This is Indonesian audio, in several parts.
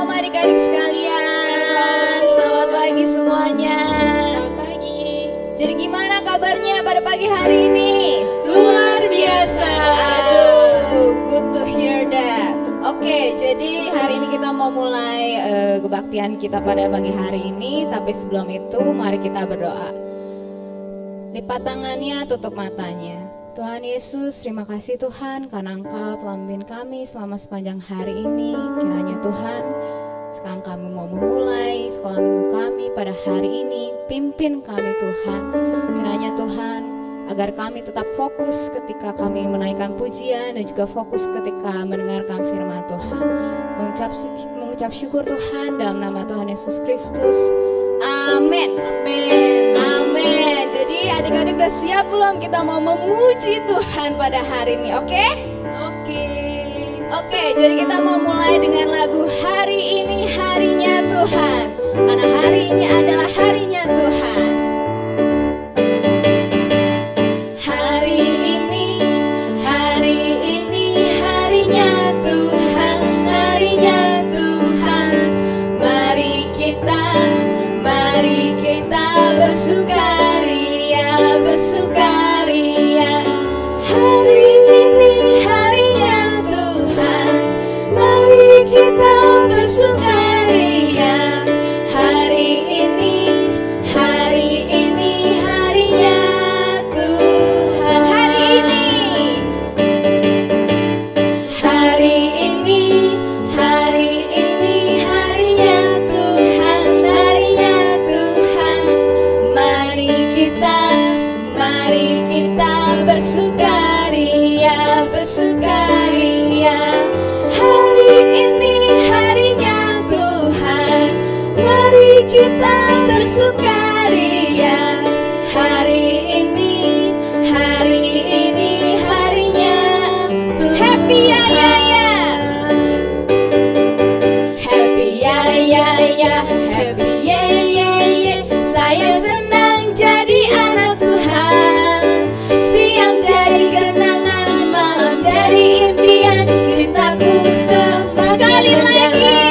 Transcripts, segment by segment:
Shalom adik-adik sekalian. Selamat pagi semuanya. Selamat pagi. Jadi gimana kabarnya pada pagi hari ini? Luar biasa. Aduh, good to hear that. Oke, jadi hari ini kita mau mulai kebaktian kita pada pagi hari ini. Tapi sebelum itu mari kita berdoa. Lipat tangannya, tutup matanya. Tuhan Yesus, terima kasih Tuhan karena Engkau telah memimpin kami selama sepanjang hari ini. Kiranya Tuhan, sekarang kami mau memulai sekolah minggu kami pada hari ini. Pimpin kami Tuhan. Kiranya Tuhan, agar kami tetap fokus ketika kami menaikkan pujian dan juga fokus ketika mendengarkan firman Tuhan. Mengucap syukur Tuhan dalam nama Tuhan Yesus Kristus. Amin. Amin. Amin. Jadi adik-adik udah siap belum kita mau memuji Tuhan pada hari ini, oke? Oke, jadi kita mau mulai dengan lagu Hari Ini Harinya Tuhan. Karena hari ini adalah harinya Tuhan. Hari ini harinya Tuhan, harinya Tuhan. Mari kita bersukaria, bersukaria. Hari ini harinya Tuhan, mari kita bersukaria. Hari ini harinya Tuhan. Hari ini harinya Tuhan, harinya Tuhan. Mari kita bersukaria, bersukaria. Hari ini harinya Tuhan, mari kita bersukaria. Hari ini harinya Tuhan. Happy ya ya ya, happy ya ya ya, happy ya ya ya. Saya senang jadi anak Tuhan. Siang jadi kenangan, malam jadi impian. Cintaku sekali lagi.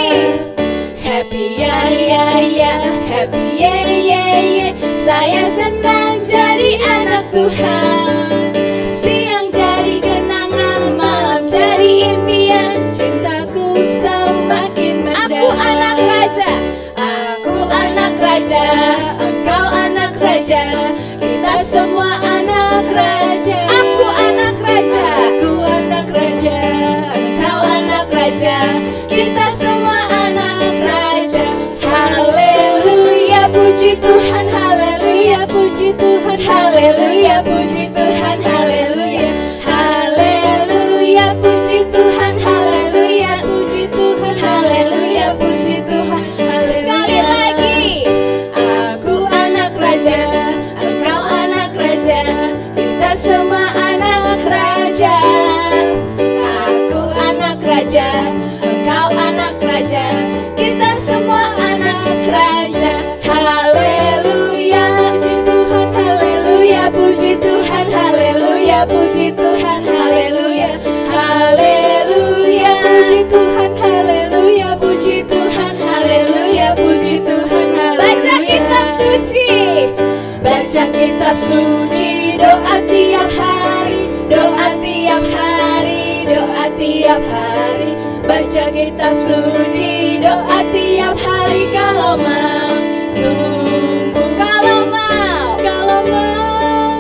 Happy ya ya ya, happy ya ya ya. Saya senang jadi anak Tuhan. Siang jadi kenangan, malam jadi impian. Cintaku semakin mendalam. Aku anak raja, aku anak raja. Engkau anak raja, kita semua anak raja. Aku anak raja, aku anak raja. Engkau anak raja, kita semua anak raja. Haleluya, puji Tuhan, haleluya, puji Tuhan, haleluya, puji Tuhan, haleluya. Haleluya, puji Tuhan, haleluya, puji Tuhan, haleluya, puji Tuhan. Sekali lagi. Aku anak raja, engkau anak raja, kita semua anak raja. Aku anak raja, engkau anak raja, kita semua anak raja. Haleluya, puji Tuhan, haleluya, puji Tuhan, haleluya, haleluya, puji Tuhan, haleluya, puji Tuhan, haleluya, puji Tuhan, haleluya. Baca kitab suci, baca kitab suci, doa tiap hari, doa tiap hari, doa tiap hari. Baca kitab suci, doa tiap hari. Kalau mau tumbuh, kalau mau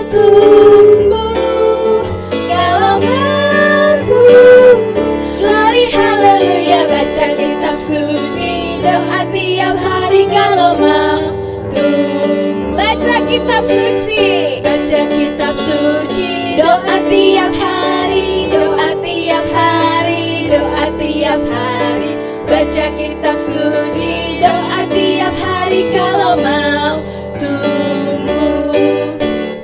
tumbuh, kalau mau tumbuh. Glory haleluya, baca kitab suci, doa tiap hari. Kalau mau tumbuh, baca kitab suci, baca kitab suci, doa tiap hari, doa tiap hari, doa tiap hari. Baca kitab suci, doa tiap hari. Kalau mau tumbuh,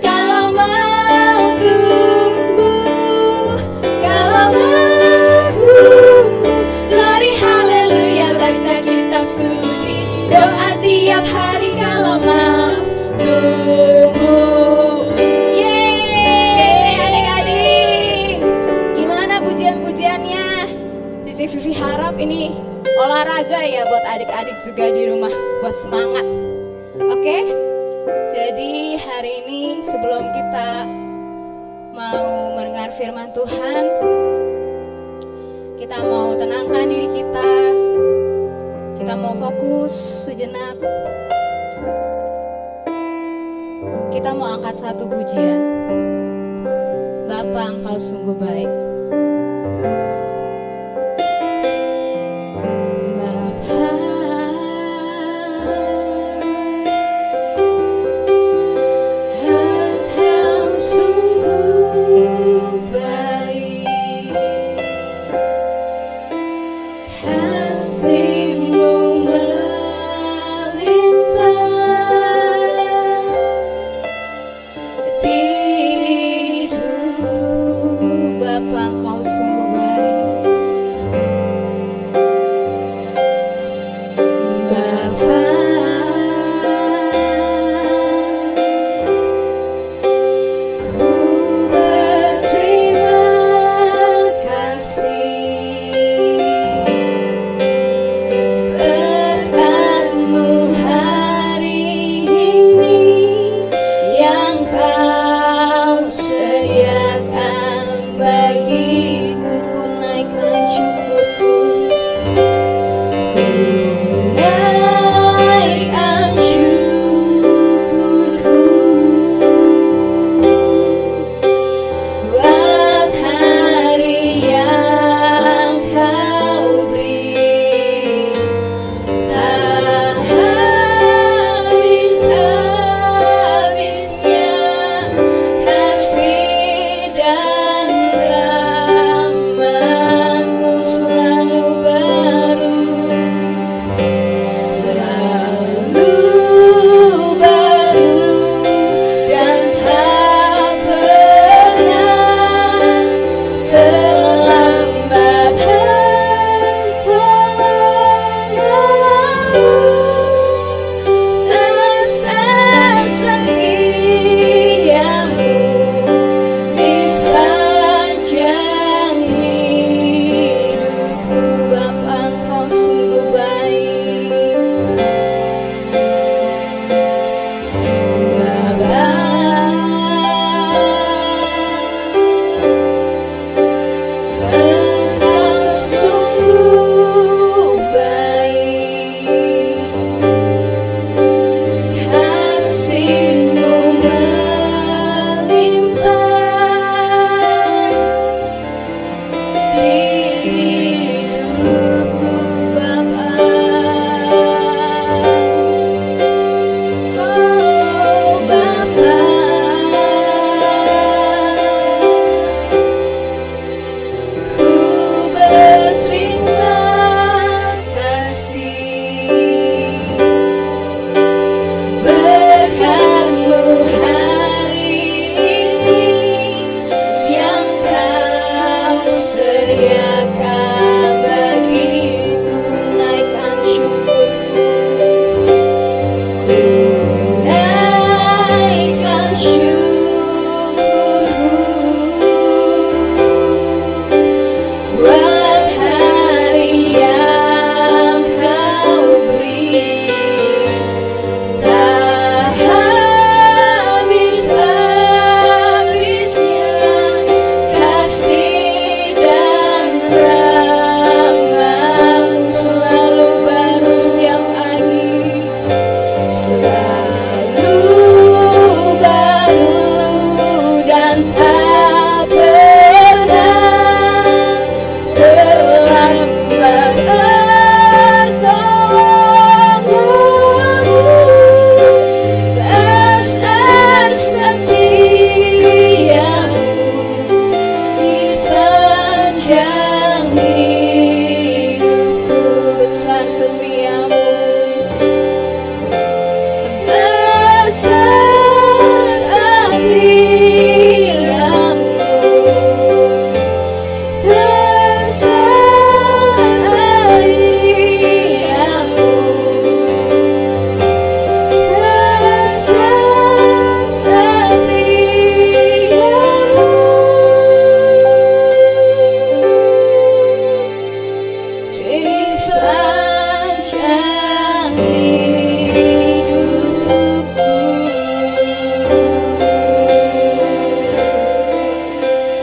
kalau mau tumbuh, kalau mau tumbuh. Glory haleluya, baca kitab suci, doa tiap hari. Kalau mau tumbuh. Yeay, adik-adik, gimana pujian-pujiannya? Cici Vivi harap ini olahraga ya buat adik-adik juga di rumah buat semangat. Oke? Jadi hari ini sebelum kita mau mendengar firman Tuhan, kita mau tenangkan diri kita. Kita mau fokus sejenak. Kita mau angkat satu pujian. Bapa, Engkau sungguh baik.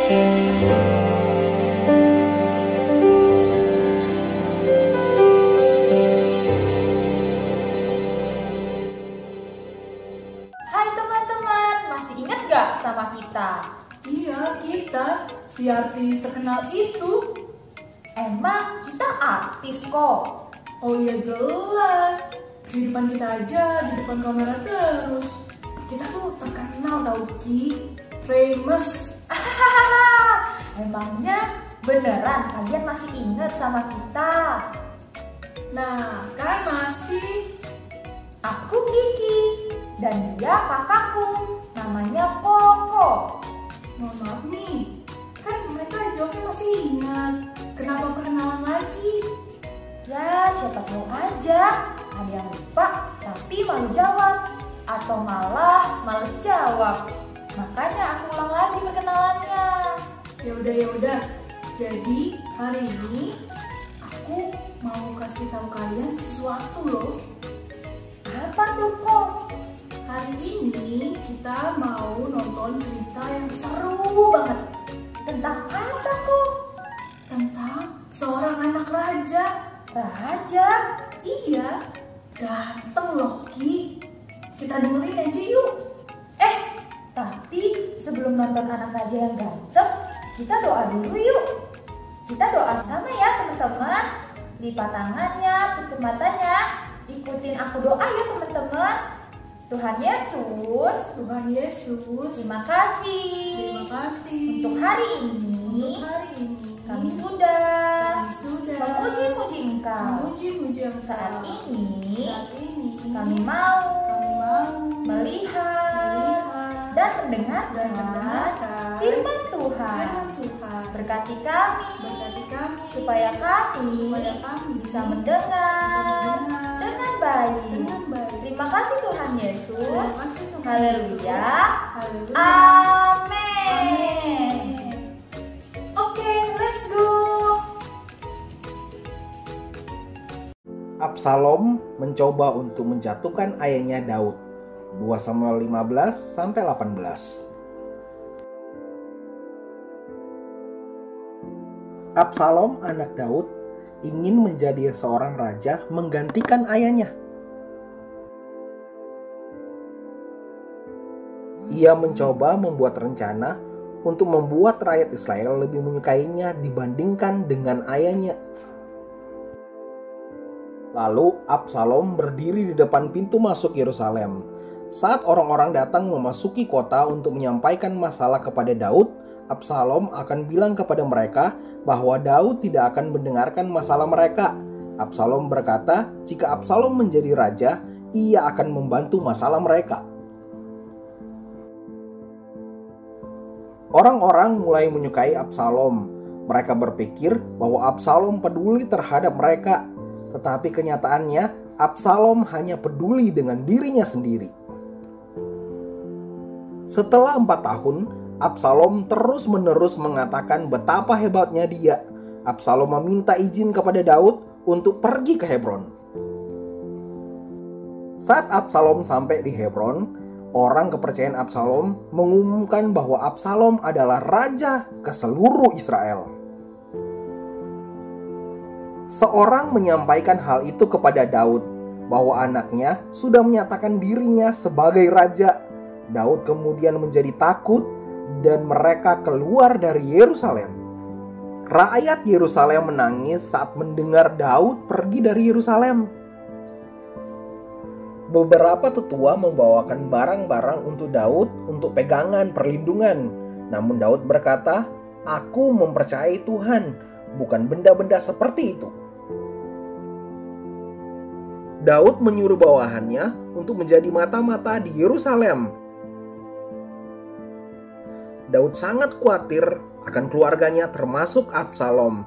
Hai teman-teman, masih ingat gak sama kita? Iya, kita, si artis terkenal itu. Emang kita artis kok. Oh iya jelas, di depan kita aja, di depan kamera terus. Kita tuh terkenal tau Ki, famous. Emangnya beneran kalian masih ingat sama kita? Nah, kan masih. Aku Kiki dan dia kakakku, namanya Koko. Mohon maaf nih, kan mereka jawabnya masih ingat. Kenapa perkenalan lagi? Ya siapa tahu aja ada yang lupa tapi malu jawab atau malah males jawab. Makanya aku ulang lagi perkenalannya. Ya udah. Jadi hari ini aku mau kasih tahu kalian sesuatu loh. Apa tuh Kok? Hari ini kita mau nonton cerita yang seru banget Tentang apa Kok? tentang seorang anak raja. Raja? Iya, ganteng loh Ki. Kita dengerin aja yuk. Tapi sebelum nonton anak raja yang ganteng, kita doa dulu yuk. Kita doa sama ya teman-teman. Lipat tangannya, tutup matanya. Ikutin aku doa ya teman-teman. Tuhan Yesus, Tuhan Yesus, terima kasih. terima kasih Untuk hari ini, Untuk hari ini kami sudah kami sudah memuji-muji Engkau. memuji Engkau. Saat ini, Saat ini kami mau kami mau melihat dan mendengarkan mendengarkan firman Tuhan. firman Tuhan. Berkati kami Berkati kami supaya kami supaya kami bisa mendengar dengan baik. dengan baik. Terima kasih Tuhan Yesus. Terima kasih Tuhan Haleluya. Yesus. Haleluya. Amin. Oke, let's go. Absalom mencoba untuk menjatuhkan ayahnya Daud. 2 Samuel 15 sampai 18. Absalom, anak Daud, ingin menjadi seorang raja menggantikan ayahnya. Ia mencoba membuat rencana untuk membuat rakyat Israel lebih menyukainya dibandingkan dengan ayahnya. Lalu Absalom berdiri di depan pintu masuk Yerusalem. Saat orang-orang datang memasuki kota untuk menyampaikan masalah kepada Daud, Absalom akan bilang kepada mereka bahwa Daud tidak akan mendengarkan masalah mereka. Absalom berkata, jika Absalom menjadi raja, ia akan membantu masalah mereka. Orang-orang mulai menyukai Absalom. Mereka berpikir bahwa Absalom peduli terhadap mereka. Tetapi kenyataannya, Absalom hanya peduli dengan dirinya sendiri. Setelah 4 tahun, Absalom terus-menerus mengatakan betapa hebatnya dia. Absalom meminta izin kepada Daud untuk pergi ke Hebron. Saat Absalom sampai di Hebron, orang kepercayaan Absalom mengumumkan bahwa Absalom adalah raja ke seluruh Israel. Seorang menyampaikan hal itu kepada Daud, bahwa anaknya sudah menyatakan dirinya sebagai raja. Daud kemudian menjadi takut dan mereka keluar dari Yerusalem. Rakyat Yerusalem menangis saat mendengar Daud pergi dari Yerusalem. Beberapa tetua membawakan barang-barang untuk Daud untuk pegangan perlindungan. Namun Daud berkata, "Aku mempercayai Tuhan, bukan benda-benda seperti itu." Daud menyuruh bawahannya untuk menjadi mata-mata di Yerusalem. Daud sangat khawatir akan keluarganya termasuk Absalom.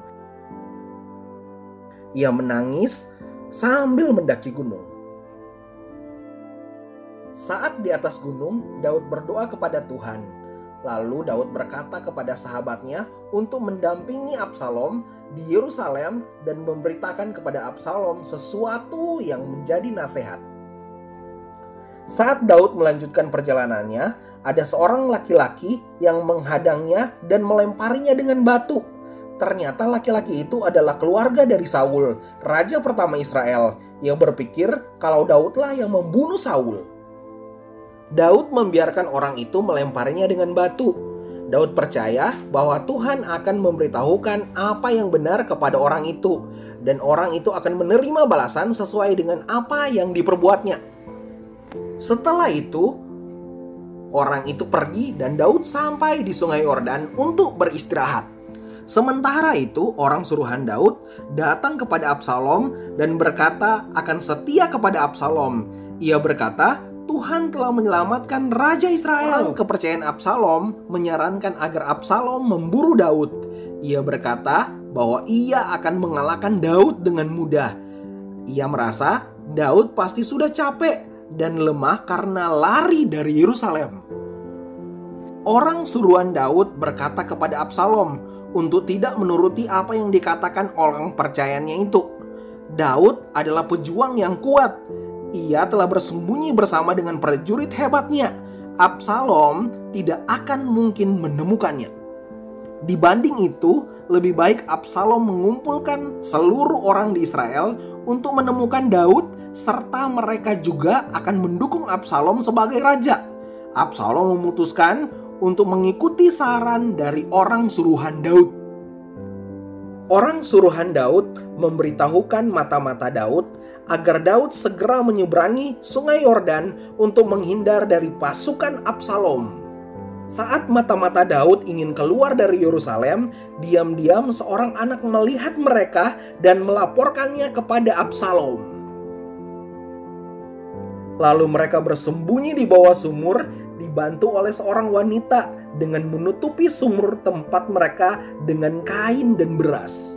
Ia menangis sambil mendaki gunung. Saat di atas gunung, Daud berdoa kepada Tuhan. Lalu Daud berkata kepada sahabatnya untuk mendampingi Absalom di Yerusalem dan memberitakan kepada Absalom sesuatu yang menjadi nasihat. Saat Daud melanjutkan perjalanannya, ada seorang laki-laki yang menghadangnya dan melemparinya dengan batu. Ternyata laki-laki itu adalah keluarga dari Saul, raja pertama Israel. Ia berpikir kalau Daudlah yang membunuh Saul. Daud membiarkan orang itu melemparinya dengan batu. Daud percaya bahwa Tuhan akan memberitahukan apa yang benar kepada orang itu, dan orang itu akan menerima balasan sesuai dengan apa yang diperbuatnya. Setelah itu, orang itu pergi dan Daud sampai di Sungai Yordan untuk beristirahat. Sementara itu, orang suruhan Daud datang kepada Absalom dan berkata akan setia kepada Absalom. Ia berkata, Tuhan telah menyelamatkan Raja Israel. Kepercayaan Absalom menyarankan agar Absalom memburu Daud. Ia berkata bahwa ia akan mengalahkan Daud dengan mudah. Ia merasa Daud pasti sudah capek dan lemah karena lari dari Yerusalem. Orang suruhan Daud berkata kepada Absalom untuk tidak menuruti apa yang dikatakan orang percayanya itu. Daud adalah pejuang yang kuat. Ia telah bersembunyi bersama dengan prajurit hebatnya. Absalom tidak akan mungkin menemukannya. Dibanding itu, lebih baik Absalom mengumpulkan seluruh orang di Israel untuk menemukan Daud, serta mereka juga akan mendukung Absalom sebagai raja. Absalom memutuskan untuk mengikuti saran dari orang suruhan Daud. Orang suruhan Daud memberitahukan mata-mata Daud agar Daud segera menyeberangi Sungai Yordan untuk menghindar dari pasukan Absalom. Saat mata-mata Daud ingin keluar dari Yerusalem, diam-diam seorang anak melihat mereka dan melaporkannya kepada Absalom. Lalu mereka bersembunyi di bawah sumur, dibantu oleh seorang wanita dengan menutupi sumur tempat mereka dengan kain dan beras.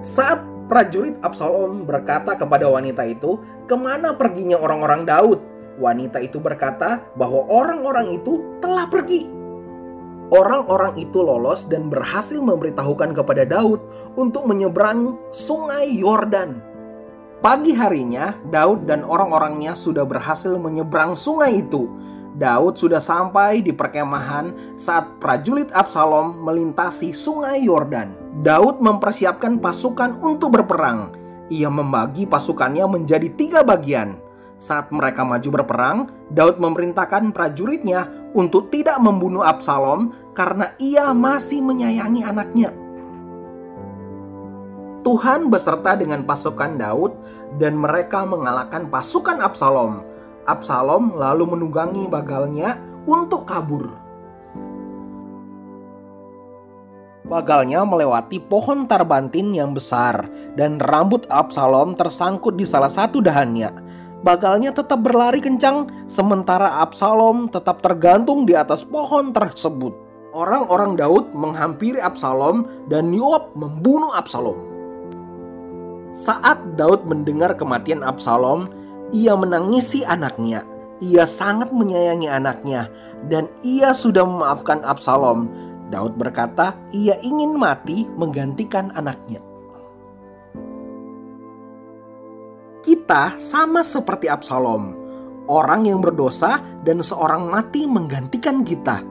Saat prajurit Absalom berkata kepada wanita itu, "Kemana perginya orang-orang Daud?" Wanita itu berkata bahwa orang-orang itu telah pergi. Orang-orang itu lolos dan berhasil memberitahukan kepada Daud untuk menyeberang Sungai Yordan. Pagi harinya, Daud dan orang-orangnya sudah berhasil menyeberang sungai itu. Daud sudah sampai di perkemahan saat prajurit Absalom melintasi Sungai Yordan. Daud mempersiapkan pasukan untuk berperang. Ia membagi pasukannya menjadi 3 bagian. Saat mereka maju berperang, Daud memerintahkan prajuritnya untuk tidak membunuh Absalom karena ia masih menyayangi anaknya. Tuhan beserta dengan pasukan Daud dan mereka mengalahkan pasukan Absalom. Absalom lalu menunggangi bagalnya untuk kabur. Bagalnya melewati pohon tarbantin yang besar dan rambut Absalom tersangkut di salah satu dahannya. Bagalnya tetap berlari kencang sementara Absalom tetap tergantung di atas pohon tersebut. Orang-orang Daud menghampiri Absalom dan Yoab membunuh Absalom. Saat Daud mendengar kematian Absalom, ia menangisi anaknya. Ia sangat menyayangi anaknya dan ia sudah memaafkan Absalom. Daud berkata ia ingin mati menggantikan anaknya. Kita sama seperti Absalom, orang yang berdosa dan seorang mati menggantikan kita.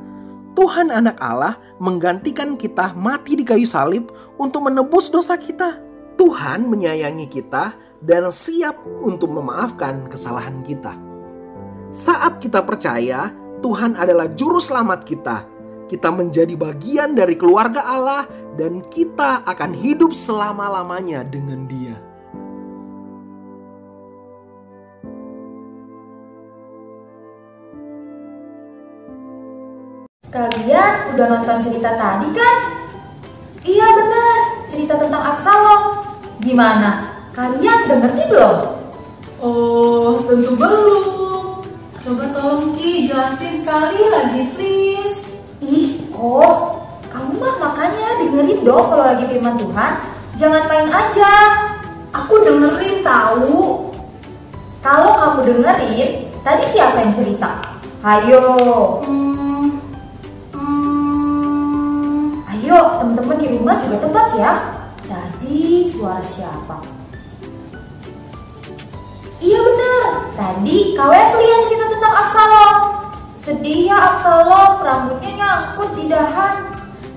Tuhan anak Allah menggantikan kita mati di kayu salib untuk menebus dosa kita. Tuhan menyayangi kita dan siap untuk memaafkan kesalahan kita. Saat kita percaya Tuhan adalah juru selamat kita, kita menjadi bagian dari keluarga Allah dan kita akan hidup selama-lamanya dengan Dia. Kalian udah nonton cerita tadi kan? Iya benar, cerita tentang Absalom. Gimana? Kalian udah ngerti belum? Oh, tentu belum. Coba tolong Ki, jelasin sekali lagi please. Kamu mah makanya dengerin dong kalau lagi firman Tuhan. Jangan main aja. Aku dengerin tahu. Kalau kamu dengerin, tadi siapa yang cerita? Ayo. Ayo, teman-teman di rumah juga tebak ya. Tadi suara siapa? Iya benar, Tadi Kak Wesley yang cerita tentang Absalom. Sedih ya Absalom, rambutnya nyangkut di dahan.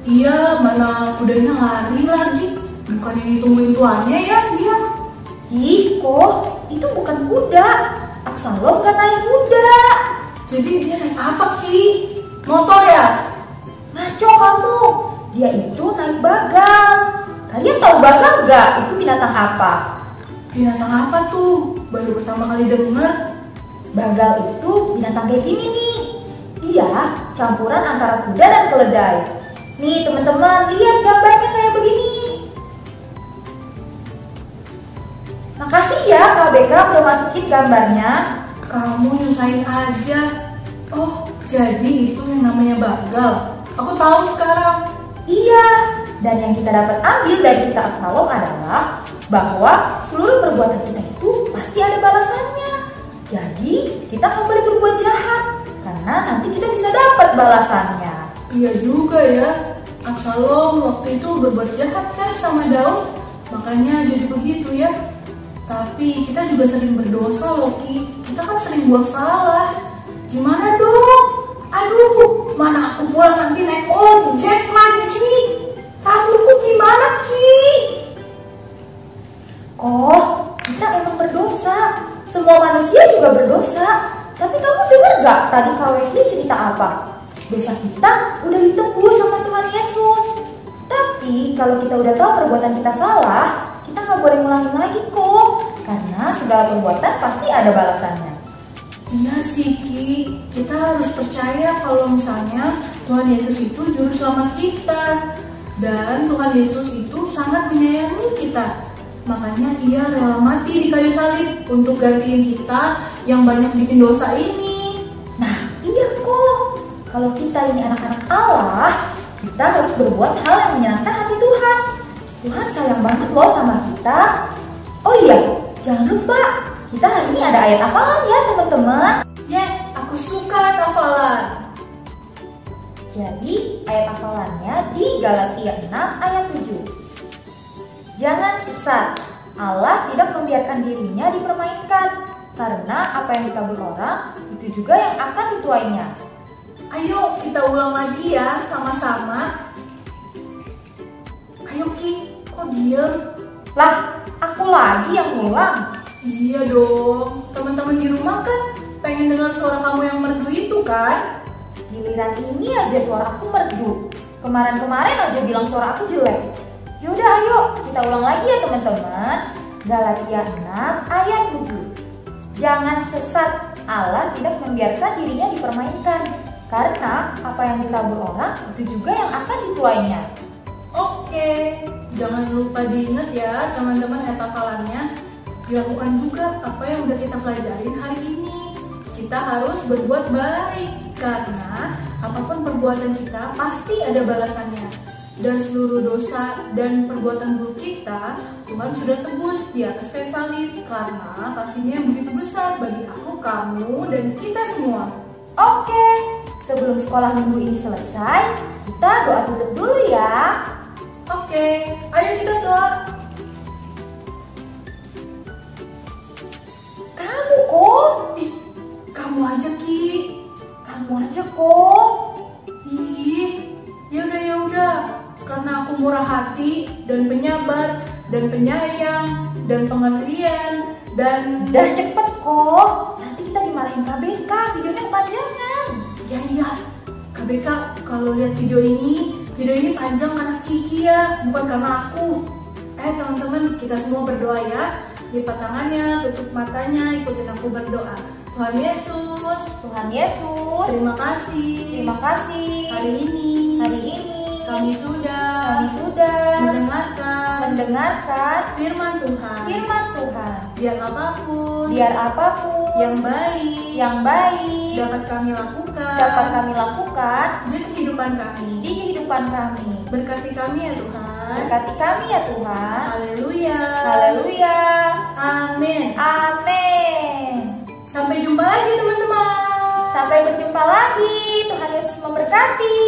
Iya, mana kudanya lari lagi. Bukan yang ditungguin tuannya ya dia. Ih, kok itu bukan kuda. Absalom gak naik kuda. Jadi dia naik apa Ki? Motor ya? Ngaco kamu. Dia itu naik bagal. Kalian tahu bagal gak? Itu binatang apa? Binatang apa tuh? Baru pertama kali denger. Bagal itu binatang kayak gini nih. Dia campuran antara kuda dan keledai. Nih teman-teman, lihat gambarnya kayak begini. Makasih ya Kak Beka udah masukin gambarnya. Kamu nyusahin aja. Oh, jadi itu yang namanya bagal. Aku tahu sekarang. Iya, dan yang kita dapat ambil dari cerita Absalom adalah bahwa seluruh perbuatan kita itu pasti ada balasannya. Jadi kita nggak boleh berbuat jahat, karena nanti kita bisa dapat balasannya. Iya juga ya. Absalom waktu itu berbuat jahat kan sama Daud. Makanya jadi begitu ya. Tapi kita juga sering berdosa loh Ki. Kita kan sering buat salah. Gimana dong? Aduh, mana aku pulang nanti naik ojek lagi. Rambutku gimana Ki? Kok kita emang berdosa? Semua manusia juga berdosa. Tapi kamu dengar gak tadi Kak Wesley cerita apa? Dosa kita udah ditebus sama Tuhan Yesus. Tapi kalau kita udah tahu perbuatan kita salah, kita nggak boleh ngulangin lagi kok. Karena segala perbuatan pasti ada balasannya. Iya sih Ki, kita harus percaya kalau misalnya Tuhan Yesus itu juru selamat kita. Dan Tuhan Yesus itu sangat menyayangi kita. Makanya ia rela mati di kayu salib untuk gantiin kita yang banyak bikin dosa ini. Nah iya kok, kalau kita ini anak-anak Allah, kita harus berbuat hal yang menyenangkan hati Tuhan. Tuhan sayang banget loh sama kita. Oh iya, jangan lupa, kita hari ini ada ayat hafalan ya teman-teman. Yes, aku suka hafalan. Jadi ayat hafalannya di Galatia 6 ayat 7. Jangan sesat, Allah tidak membiarkan dirinya dipermainkan, karena apa yang ditabur orang, itu juga yang akan dituainya. Ayo kita ulang lagi ya sama-sama. Ayo Ki, kok diem? Lah, aku lagi yang ngulang. Iya dong, teman-teman di rumah kan pengen dengar suara kamu yang merdu itu kan? Giliran ini aja suara aku merdu. Kemarin-kemarin aja bilang suara aku jelek. Yaudah ayo, kita ulang lagi ya teman-teman. Galatia 6 ayat 7. Jangan sesat, Allah tidak membiarkan dirinya dipermainkan, karena apa yang ditabur orang, itu juga yang akan dituainya. Oke, jangan lupa diingat ya teman-teman hafalannya. Dilakukan juga apa yang udah kita pelajarin hari ini. Kita harus berbuat baik, karena apapun perbuatan kita pasti ada balasannya. Dan seluruh dosa dan perbuatan buruk kita, Tuhan sudah tebus di atas kayu salib, karena kasih-Nya yang begitu besar bagi aku, kamu, dan kita semua. Oke, sebelum sekolah minggu ini selesai, kita doa tutup dulu ya. Oke, ayo kita doa. Kamu kok? Ih, kamu aja Ki. Kamu aja kok? Ih, yaudah. Karena aku murah hati dan penyabar dan penyayang dan pengertian dan Udah cepet kok. Nanti kita dimarahin KBK, videonya kepanjangan. Iya, KBK kalau lihat video ini panjang karena Kiki ya, bukan karena aku. Teman-teman, kita semua berdoa ya. Lipat tangannya, tutup matanya, ikutin aku berdoa. Tuhan Yesus, terima kasih. Hari ini kami sudah mendengarkan firman Tuhan. Biar apapun yang baik dapat kami lakukan di kehidupan kami. Berkati kami ya Tuhan. Haleluya. Amin. Sampai jumpa lagi teman-teman. Sampai berjumpa lagi. Tuhan Yesus memberkati.